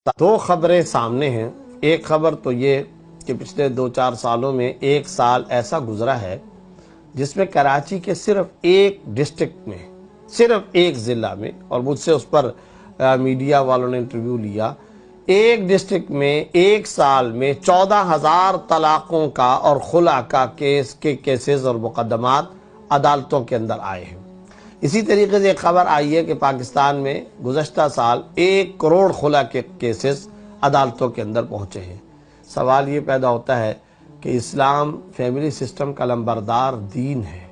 دو خبریں سامنے ہیں۔ ایک خبر تو یہ کہ پچھلے 2-4 سالوں میں ایک سال ایسا گزرا ہے جس میں کراچی کے صرف ایک ڈسٹرکٹ میں، صرف ایک ضلع میں، اور مجھ سے اس پر میڈیا والوں نے انٹرویو لیا، ایک ڈسٹرکٹ میں ایک سال میں 14,000 طلاقوں کا اور خلا کا کیسز اور مقدمات عدالتوں کے اندر آئے ہیں۔ اسی طریقے سے ایک خبر آئی ہے کہ پاکستان میں گزشتہ سال 1 کروڑ خلا کے کیسز عدالتوں کے اندر پہنچے ہیں۔ سوال یہ پیدا ہوتا ہے کہ اسلام فیملی سسٹم کا لمبردار دین ہے،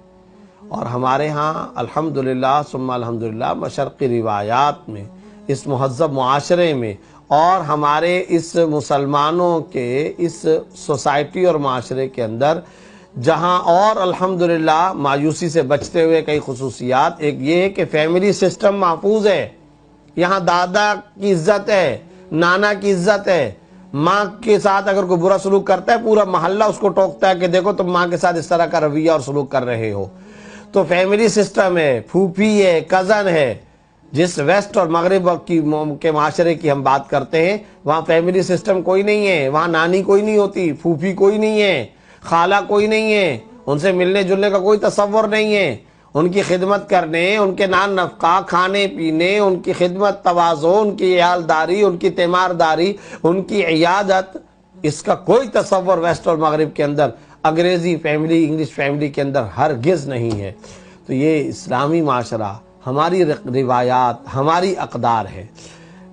اور ہمارے ہاں الحمدللہ ثم الحمدللہ مشرقی روایات میں، اس مہذب معاشرے میں، اور ہمارے اس مسلمانوں کے اس سوسائٹی اور معاشرے کے اندر جہاں اور الحمدللہ مایوسی سے بچتے ہوئے کئی خصوصیات، ایک یہ ہے کہ فیملی سسٹم محفوظ ہے۔ یہاں دادا کی عزت ہے، نانا کی عزت ہے، ماں کے ساتھ اگر کوئی برا سلوک کرتا ہے پورا محلہ اس کو ٹوکتا ہے کہ دیکھو تم ماں کے ساتھ اس طرح کا رویہ اور سلوک کر رہے ہو۔ تو فیملی سسٹم ہے، پھوپھی ہے، کزن ہے۔ جس ویسٹ اور مغرب کے معاشرے کی ہم بات کرتے ہیں وہاں فیملی سسٹم کوئی نہیں ہے، وہاں نانی کوئی نہیں ہوتی، پھوپھی کوئی نہیں ہے، خالہ کوئی نہیں ہے، ان سے ملنے جلنے کا کوئی تصور نہیں ہے، ان کی خدمت کرنے، ان کے نان نفقہ، کھانے پینے، ان کی خدمت تواضع، ان کی عیالداری، ان کی تیمارداری، ان کی عیادت، اس کا کوئی تصور ویسٹ اور مغرب کے اندر، انگریزی فیملی، انگلش فیملی کے اندر ہرگز نہیں ہے۔ تو یہ اسلامی معاشرہ، ہماری روایات، ہماری اقدار ہے،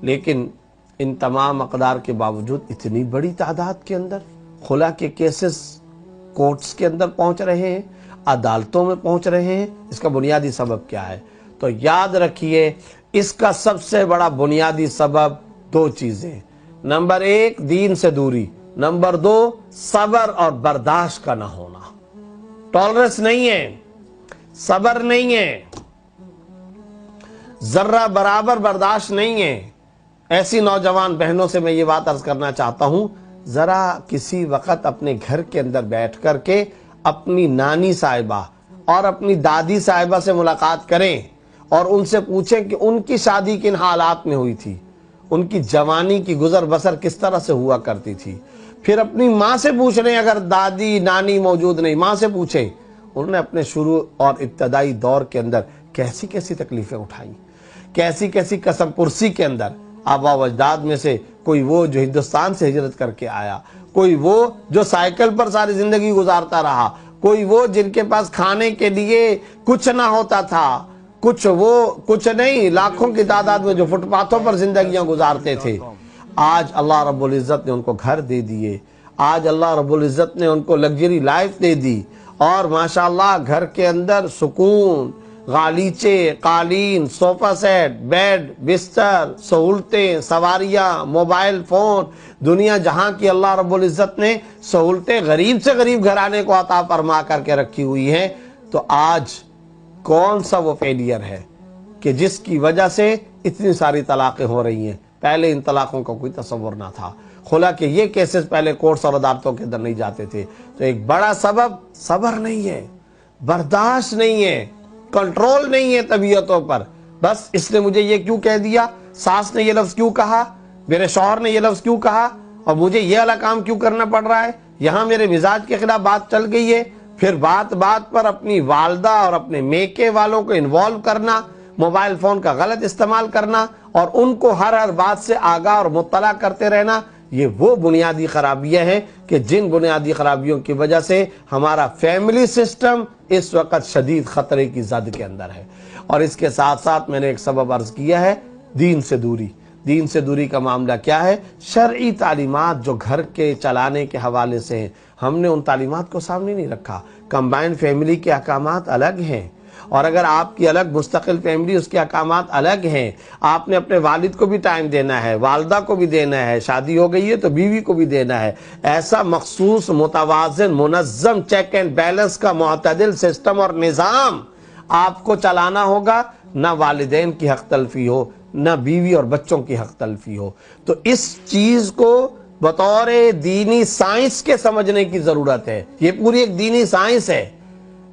لیکن ان تمام اقدار کے باوجود اتنی بڑی تعداد کے اندر خلا کے کیسز کورٹس کے اندر پہنچ رہے ہیں، عدالتوں میں پہنچ رہے ہیں۔ اس کا بنیادی سبب کیا ہے؟ تو یاد رکھیے، اس کا سب سے بڑا بنیادی سبب 2 چیزیں۔ نمبر 1 دین سے دوری، نمبر 2 صبر اور برداشت کا نہ ہونا۔ ٹالرنس نہیں ہے، صبر نہیں ہے، ذرہ برابر برداشت نہیں ہے۔ ایسی نوجوان بہنوں سے میں یہ بات عرض کرنا چاہتا ہوں، ذرا کسی وقت اپنے گھر کے اندر بیٹھ کر کے اپنی نانی صاحبہ اور اپنی دادی صاحبہ سے ملاقات کریں اور ان سے پوچھیں کہ ان کی شادی کن حالات میں ہوئی تھی، ان کی جوانی کی گزر بسر کس طرح سے ہوا کرتی تھی۔ پھر اپنی ماں سے پوچھ لیں، اگر دادی نانی موجود نہیں، ماں سے پوچھیں انہوں نے اپنے شروع اور ابتدائی دور کے اندر کیسی کیسی تکلیفیں اٹھائیں، کیسی کیسی قسم پرسی کے اندر آبا و اجداد میں سے کوئی وہ جو ہندوستان سے ہجرت کر کے آیا، کوئی وہ جو سائیکل پر ساری زندگی گزارتا رہا، کوئی وہ جن کے پاس کھانے کے لیے کچھ نہ ہوتا تھا، کچھ نہیں، لاکھوں کی تعداد میں جو فٹ پاتھوں پر زندگیاں گزارتے تھے۔ آج اللہ رب العزت نے ان کو گھر دے دیے، آج اللہ رب العزت نے ان کو لگژری لائف دے دی، اور ماشاءاللہ گھر کے اندر سکون، غالیچے، قالین، صوفہ سیٹ، بیڈ، بستر، سہولتیں، سواریاں، موبائل فون، دنیا جہاں کی اللہ رب العزت نے سہولتیں غریب سے غریب گھرانے کو عطا فرما کر کے رکھی ہوئی ہیں۔ تو آج کون سا وہ فیلئر ہے کہ جس کی وجہ سے اتنی ساری طلاقیں ہو رہی ہیں؟ پہلے ان طلاقوں کا کوئی تصور نہ تھا، خلا کے یہ کیسز پہلے کورٹس اور عدالتوں کے اندر نہیں جاتے تھے۔ تو ایک بڑا سبب صبر نہیں ہے، برداشت نہیں ہے، کنٹرول نہیں ہے طبیعتوں پر۔ بس اس نے مجھے یہ کیوں کہہ دیا، ساس نے یہ لفظ کیوں کہا، میرے شوہر نے یہ لفظ کیوں کہا، اور مجھے یہ والا کام کیوں کرنا پڑ رہا ہے، یہاں میرے مزاج کے خلاف بات چل گئی ہے۔ پھر بات بات پر اپنی والدہ اور اپنے میکے والوں کو انوالو کرنا، موبائل فون کا غلط استعمال کرنا، اور ان کو ہر بات سے آگاہ اور مطلع کرتے رہنا۔ یہ وہ بنیادی خرابیاں ہیں کہ جن بنیادی خرابیوں کی وجہ سے ہمارا فیملی سسٹم اس وقت شدید خطرے کی زد کے اندر ہے۔ اور اس کے ساتھ ساتھ میں نے ایک سبب عرض کیا ہے، دین سے دوری۔ دین سے دوری کا معاملہ کیا ہے؟ شرعی تعلیمات جو گھر کے چلانے کے حوالے سے ہیں، ہم نے ان تعلیمات کو سامنے نہیں رکھا۔ کمبائنڈ فیملی کے احکامات الگ ہیں، اور اگر آپ کی الگ مستقل فیملی، اس کے احکامات الگ ہیں۔ آپ نے اپنے والد کو بھی ٹائم دینا ہے، والدہ کو بھی دینا ہے، شادی ہو گئی ہے تو بیوی کو بھی دینا ہے۔ ایسا مخصوص متوازن منظم چیک اینڈ بیلنس کا معتدل سسٹم اور نظام آپ کو چلانا ہوگا، نہ والدین کی حق تلفی ہو، نہ بیوی اور بچوں کی حق تلفی ہو۔ تو اس چیز کو بطور دینی سائنس کے سمجھنے کی ضرورت ہے۔ یہ پوری ایک دینی سائنس ہے،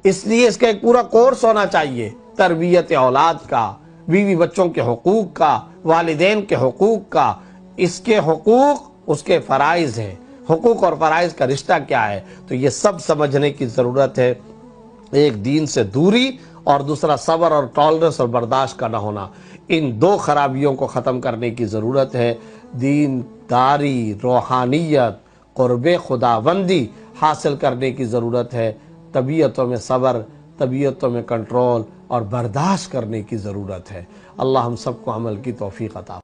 اس لیے اس کا ایک پورا کورس ہونا چاہیے، تربیت اولاد کا، بیوی بچوں کے حقوق کا، والدین کے حقوق کا۔ اس کے حقوق اس کے فرائض ہیں، حقوق اور فرائض کا رشتہ کیا ہے، تو یہ سب سمجھنے کی ضرورت ہے۔ ایک دین سے دوری اور دوسرا صبر اور ٹالرنس اور برداشت کا نہ ہونا، ان دو خرابیوں کو ختم کرنے کی ضرورت ہے۔ دین داری، روحانیت، قرب خداوندی حاصل کرنے کی ضرورت ہے۔ طبیعتوں میں صبر، طبیعتوں میں کنٹرول اور برداشت کرنے کی ضرورت ہے۔ اللہ ہم سب کو عمل کی توفیق عطا